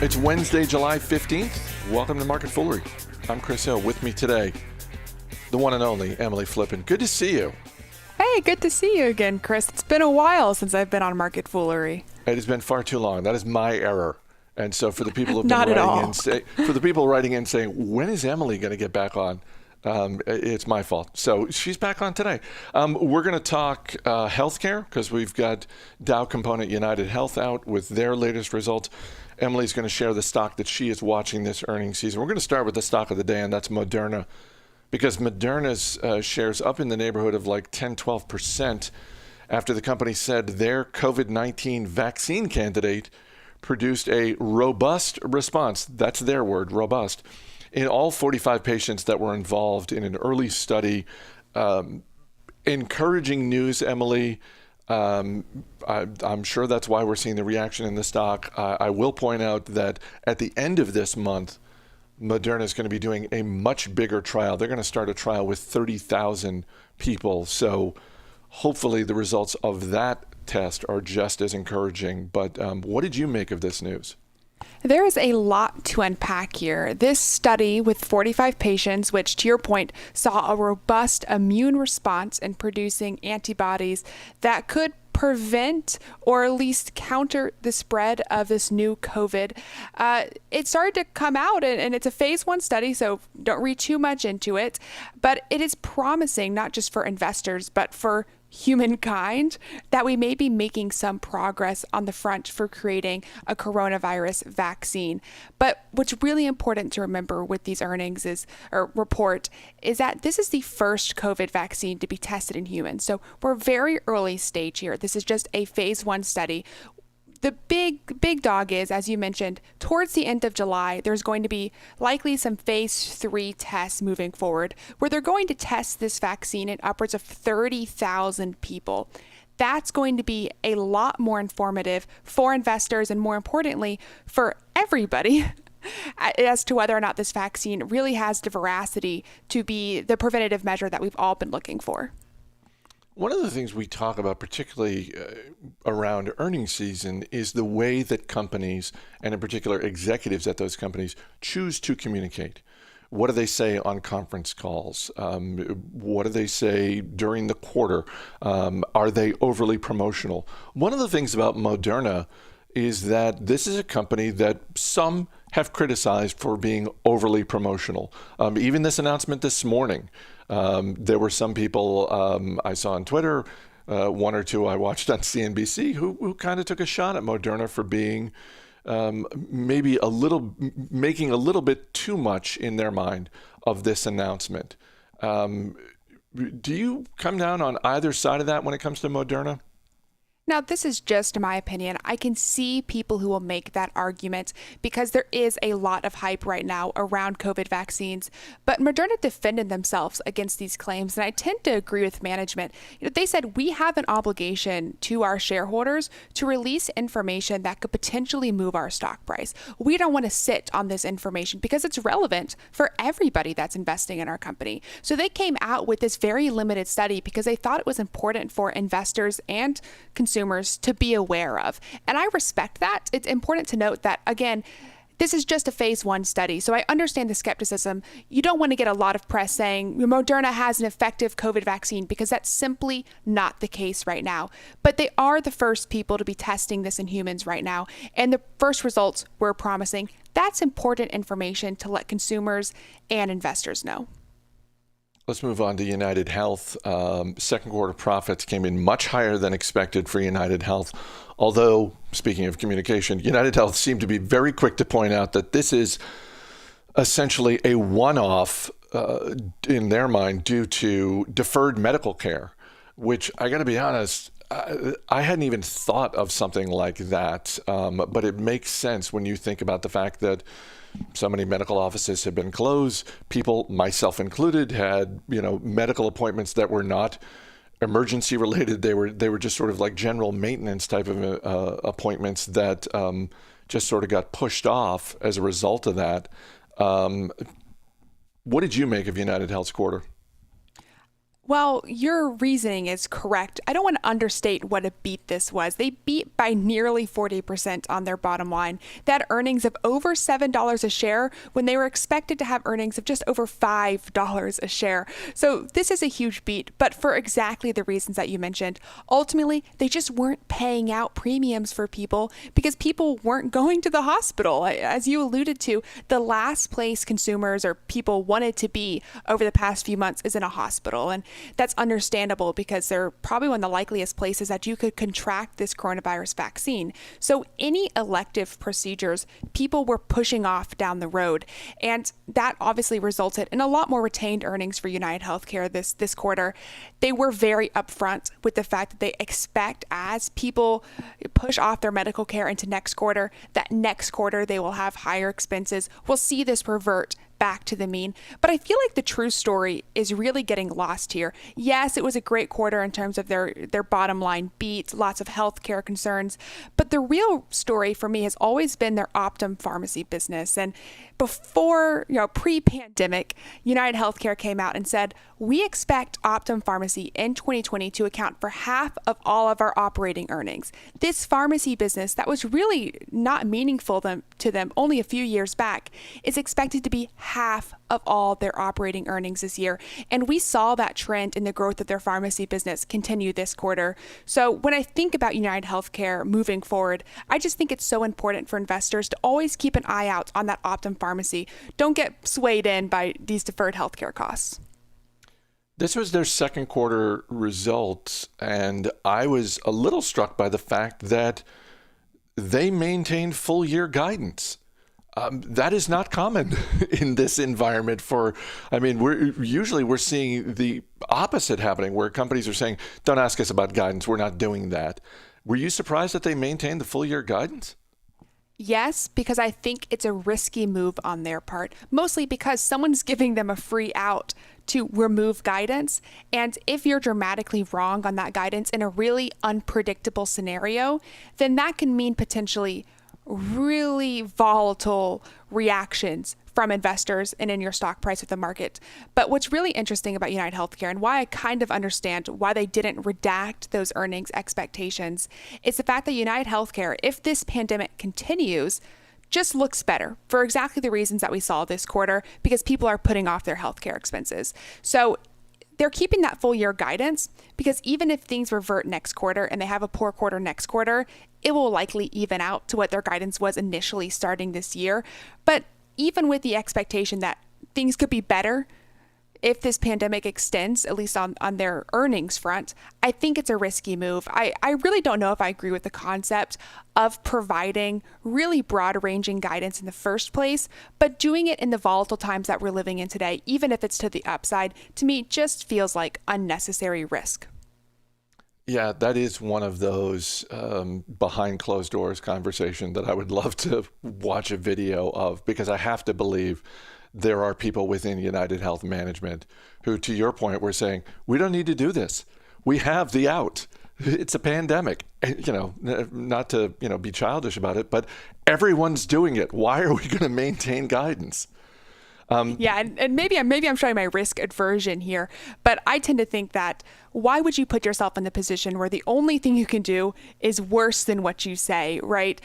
It's Wednesday, July 15th. Welcome to Market Foolery. I'm Chris Hill. With me today, the one and only Emily Flippen. Good to see you. Hey, good to see you again, Chris. It's been a while since I've been on Market Foolery. It has been far too long. That is my error. And so for the people who've Not been at writing all. in, for the people writing in saying, when is Emily going to get back on? It's my fault. So she's back on today. We're going to talk healthcare because we've got Dow component United Health out with their latest results. Emily's going to share the stock that she is watching this earnings season. We're going to start with the stock of the day, and that's Moderna, because Moderna's shares up in the neighborhood of like 10, 12% after the company said their COVID-19 vaccine candidate produced a robust response. That's their word, robust, in all 45 patients that were involved in an early study. Encouraging news, Emily. I'm sure that's why we're seeing the reaction in the stock. I will point out that at the end of this month, Moderna is going to be doing a much bigger trial. They're going to start a trial with 30,000 people. So hopefully the results of that test are just as encouraging. But what did you make of this news? There is a lot to unpack here. This study with 45 patients, which to your point, saw a robust immune response in producing antibodies that could prevent or at least counter the spread of this new COVID. It started to come out, and it's a phase 1 study, so don't read too much into it. But it is promising, not just for investors, but for humankind, that we may be making some progress on the front for creating a coronavirus vaccine. But what's really important to remember with these earnings report is that this is the first COVID vaccine to be tested in humans. So we're very early stage here. This is just a phase 1 study. The big dog is, as you mentioned, towards the end of July, there's going to be likely some phase 3 tests moving forward where they're going to test this vaccine in upwards of 30,000 people. That's going to be a lot more informative for investors and, more importantly, for everybody as to whether or not this vaccine really has the veracity to be the preventative measure that we've all been looking for. One of the things we talk about, particularly around earnings season, is the way that companies, and in particular executives at those companies, choose to communicate. What do they say on conference calls? What do they say during the quarter? Are they overly promotional? One of the things about Moderna is that this is a company that some have criticized for being overly promotional. Even this announcement this morning, there were some people I saw on Twitter, one or two I watched on CNBC, who kind of took a shot at Moderna for being making a little bit too much in their mind of this announcement. Do you come down on either side of that when it comes to Moderna? Now, this is just my opinion. I can see people who will make that argument because there is a lot of hype right now around COVID vaccines. But Moderna defended themselves against these claims, and I tend to agree with management. They said we have an obligation to our shareholders to release information that could potentially move our stock price. We don't want to sit on this information because it's relevant for everybody that's investing in our company. So they came out with this very limited study because they thought it was important for investors and consumers to be aware of. And I respect that. It's important to note that, again, this is just a phase 1 study. So I understand the skepticism. You don't want to get a lot of press saying Moderna has an effective COVID vaccine because that's simply not the case right now. But they are the first people to be testing this in humans right now. And the first results were promising. That's important information to let consumers and investors know. Let's move on to United Health. Second quarter profits came in much higher than expected for United Health. Although, speaking of communication, United Health seemed to be very quick to point out that this is essentially a one-off in their mind due to deferred medical care, which I got to be honest, I hadn't even thought of something like that. But it makes sense when you think about the fact that so many medical offices have been closed. People, myself included, had medical appointments that were not emergency related. They were just sort of like general maintenance type of appointments that just sort of got pushed off as a result of that. What did you make of United Health's quarter? Well, your reasoning is correct. I don't want to understate what a beat this was. They beat by nearly 40% on their bottom line. They had earnings of over $7 a share when they were expected to have earnings of just over $5 a share. So this is a huge beat, but for exactly the reasons that you mentioned. Ultimately, they just weren't paying out premiums for people because people weren't going to the hospital. As you alluded to, the last place consumers or people wanted to be over the past few months is in a hospital. And that's understandable because they're probably one of the likeliest places that you could contract this coronavirus vaccine. So any elective procedures, people were pushing off down the road. And that obviously resulted in a lot more retained earnings for United Healthcare this quarter. They were very upfront with the fact that they expect as people push off their medical care into next quarter, that next quarter they will have higher expenses. We'll see this revert back to the mean. But I feel like the true story is really getting lost here. Yes, it was a great quarter in terms of their bottom line beats, lots of healthcare concerns. But the real story for me has always been their Optum pharmacy business. And before, pre-pandemic, United Healthcare came out and said, we expect Optum Pharmacy in 2020 to account for half of all of our operating earnings. This pharmacy business that was really not meaningful to them only a few years back is expected to be half of all their operating earnings this year. And we saw that trend in the growth of their pharmacy business continue this quarter. So when I think about United Healthcare moving forward, I just think it's so important for investors to always keep an eye out on that Optum Pharmacy. Don't get swayed in by these deferred healthcare costs. This was their second quarter results, and I was a little struck by the fact that they maintained full year guidance. That is not common in this environment we're seeing the opposite happening where companies are saying, don't ask us about guidance. We're not doing that. Were you surprised that they maintained the full year guidance? Yes, because I think it's a risky move on their part, mostly because someone's giving them a free out to remove guidance. And if you're dramatically wrong on that guidance in a really unpredictable scenario, then that can mean potentially really volatile reactions from investors and in your stock price with the market. But what's really interesting about United Healthcare and why I kind of understand why they didn't redact those earnings expectations is the fact that United Healthcare, if this pandemic continues, just looks better for exactly the reasons that we saw this quarter because people are putting off their healthcare expenses. So they're keeping that full year guidance because even if things revert next quarter and they have a poor quarter next quarter, it will likely even out to what their guidance was initially starting this year. But even with the expectation that things could be better if this pandemic extends, at least on their earnings front, I think it's a risky move. I really don't know if I agree with the concept of providing really broad-ranging guidance in the first place, but doing it in the volatile times that we're living in today, even if it's to the upside, to me just feels like unnecessary risk. Yeah, that is one of those behind closed doors conversation that I would love to watch a video of, because I have to believe there are people within United Health Management who, to your point, were saying, we don't need to do this. We have the out. It's a pandemic. Not to be childish about it, but everyone's doing it. Why are we going to maintain guidance? And maybe I'm showing my risk aversion here, but I tend to think that why would you put yourself in the position where the only thing you can do is worse than what you say, right?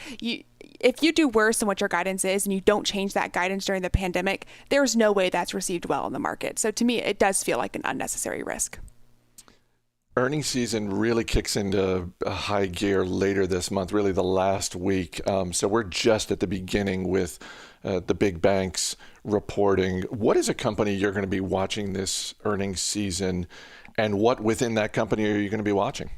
If you do worse than what your guidance is and you don't change that guidance during the pandemic, there's no way that's received well in the market. So to me, it does feel like an unnecessary risk. Earnings season really kicks into a high gear later this month, really the last week. So we're just at the beginning with the big banks reporting. What is a company you're going to be watching this earnings season, and what within that company are you going to be watching?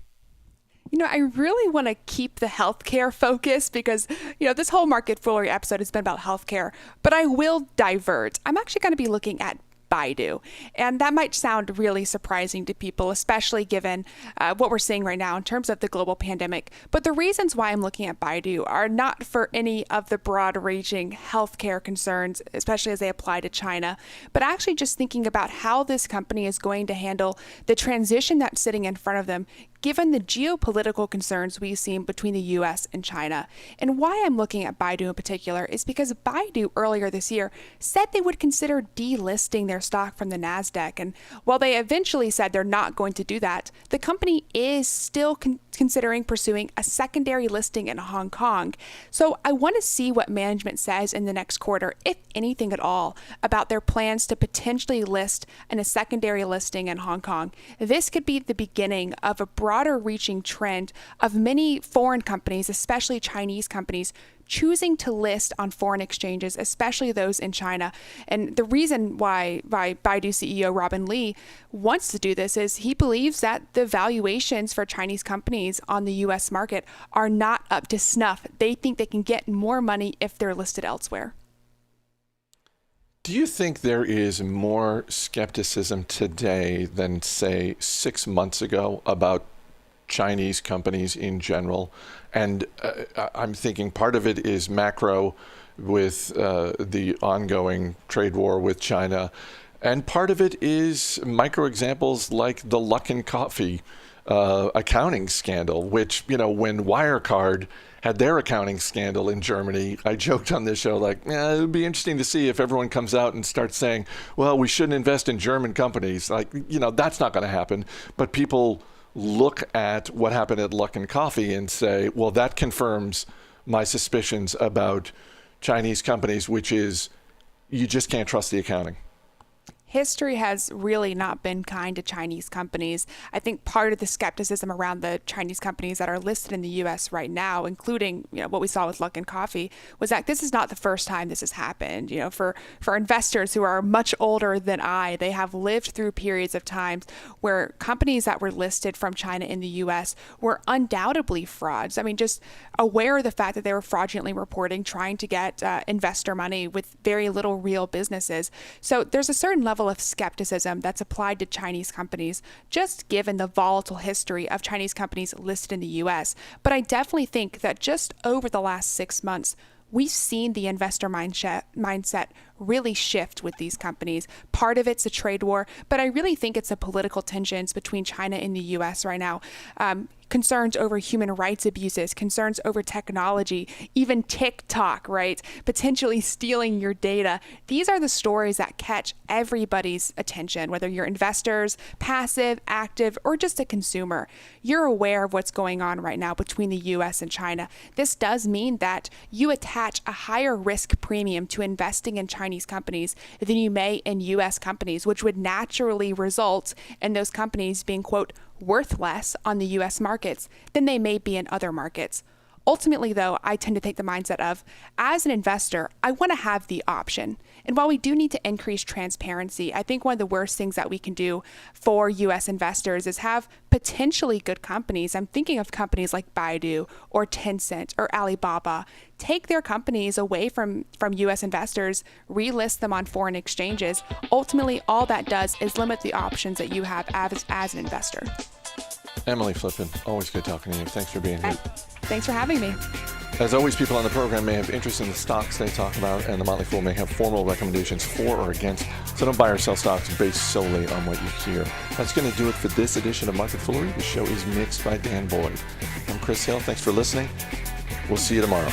I really want to keep the healthcare focus because, this whole MarketFoolery episode has been about healthcare, but I will divert. I'm actually going to be looking at Baidu. And that might sound really surprising to people, especially given what we're seeing right now in terms of the global pandemic. But the reasons why I'm looking at Baidu are not for any of the broad-ranging healthcare concerns, especially as they apply to China, but actually just thinking about how this company is going to handle the transition that's sitting in front of them, given the geopolitical concerns we've seen between the U.S. and China. And why I'm looking at Baidu in particular is because Baidu earlier this year said they would consider delisting their stock from the NASDAQ. And while they eventually said they're not going to do that, the company is still considering pursuing a secondary listing in Hong Kong. So I want to see what management says in the next quarter, if anything at all, about their plans to potentially list in a secondary listing in Hong Kong. This could be the beginning of a broader reaching trend of many foreign companies, especially Chinese companies, choosing to list on foreign exchanges, especially those in China. And the reason why Baidu CEO Robin Li wants to do this is he believes that the valuations for Chinese companies on the U.S. market are not up to snuff. They think they can get more money if they're listed elsewhere. Do you think there is more skepticism today than, say, 6 months ago about Chinese companies in general? And I'm thinking part of it is macro with the ongoing trade war with China. And part of it is micro examples like the Luckin Coffee accounting scandal, which, when Wirecard had their accounting scandal in Germany, I joked on this show it would be interesting to see if everyone comes out and starts saying, well, we shouldn't invest in German companies. That's not going to happen. But people look at what happened at Luckin Coffee and say, well, that confirms my suspicions about Chinese companies, which is you just can't trust the accounting. History has really not been kind to Chinese companies. I think part of the skepticism around the Chinese companies that are listed in the U.S. right now, including what we saw with Luckin Coffee, was that this is not the first time this has happened. For investors who are much older than I, they have lived through periods of times where companies that were listed from China in the U.S. were undoubtedly frauds. Just aware of the fact that they were fraudulently reporting, trying to get investor money with very little real businesses. So there's a certain level of skepticism that's applied to Chinese companies, just given the volatile history of Chinese companies listed in the U.S. But I definitely think that just over the last 6 months, we've seen the investor mindset really shift with these companies. Part of it's a trade war, but I really think it's the political tensions between China and the U.S. right now. Concerns over human rights abuses, concerns over technology, even TikTok, right? Potentially stealing your data. These are the stories that catch everybody's attention, whether you're investors, passive, active, or just a consumer. You're aware of what's going on right now between the U.S. and China. This does mean that you attach a higher risk premium to investing in Chinese companies than you may in U.S. companies, which would naturally result in those companies being, quote, worth less on the U.S. markets than they may be in other markets. Ultimately, though, I tend to take the mindset of, as an investor, I want to have the option. And while we do need to increase transparency, I think one of the worst things that we can do for U.S. investors is have potentially good companies. I'm thinking of companies like Baidu or Tencent or Alibaba. Take their companies away from U.S. investors, relist them on foreign exchanges. Ultimately, all that does is limit the options that you have as an investor. Emily Flippen, always good talking to you. Thanks for being here. Thanks for having me. As always, people on the program may have interest in the stocks they talk about, and the Motley Fool may have formal recommendations for or against, so don't buy or sell stocks based solely on what you hear. That's going to do it for this edition of Market Foolery. The show is mixed by Dan Boyd. I'm Chris Hill. Thanks for listening. We'll see you tomorrow.